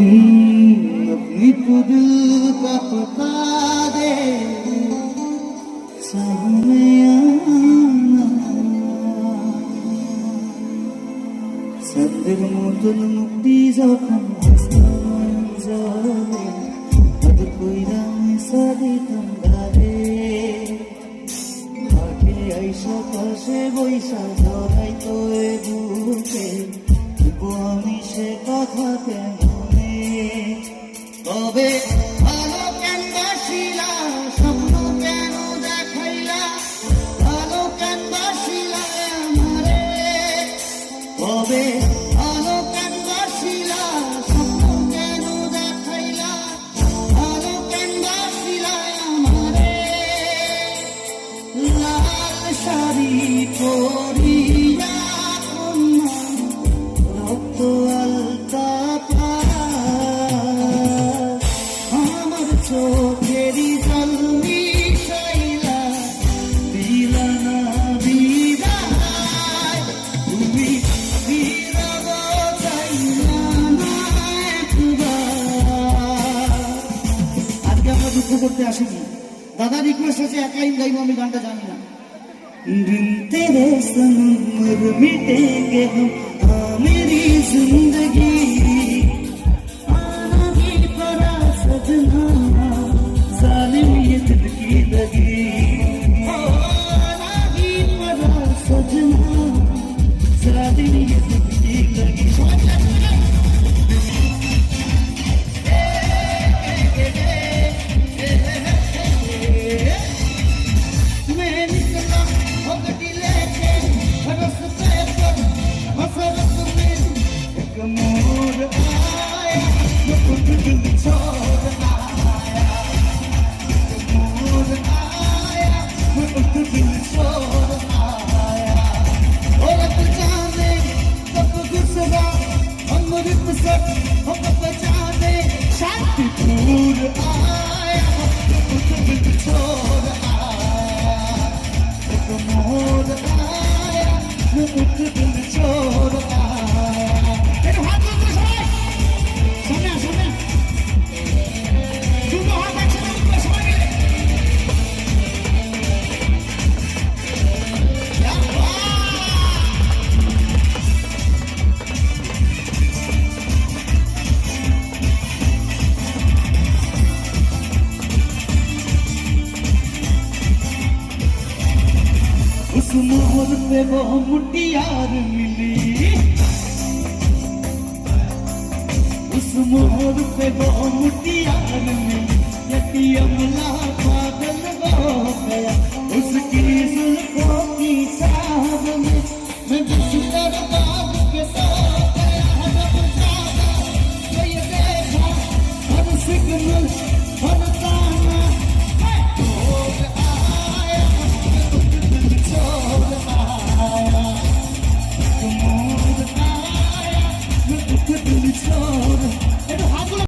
अपनी तो दिल का पता दे सदर मोतन मुक्ति जखन जावे अब कोई राम सादे तंगारे आके ऐसा पाशे বৈশা ধরাই তো এ বুকে আমি সে কথা কেমনে তবে ভালো কেন বাসিলা স্বপ্ন কেন দেখাইলা ভালো কেন বাসিলা আমারে তবে ভালো কেন বাসিলা স্বপ্ন কেন দেখাইলা ভালো কেন বাসিলা আমারে লাল শাড়ি পরিয়া রক্ত আলতা আমার চোখেরই জল মিশাইলা দিলা না বিদায় তুমি ফিরাব চাইলা না একবার। আজকে আমরা দুঃখ করতে আসিনি, দাদা রিকোয়েস্ট আছে এক লাইন গাইবো, আমি গানটা জানি না। दिन तेरे संग मिटेंगे हम मेरी जिंदगी आना भी पड़ा सजना जालिम ये दिल की लगी आना भी पड़ा सजना जालिम ये दिल की लगी उस मोहर पे वो मुटियार मिली उस मोहर पे वो मुटियार मिली यति अमला पागल वो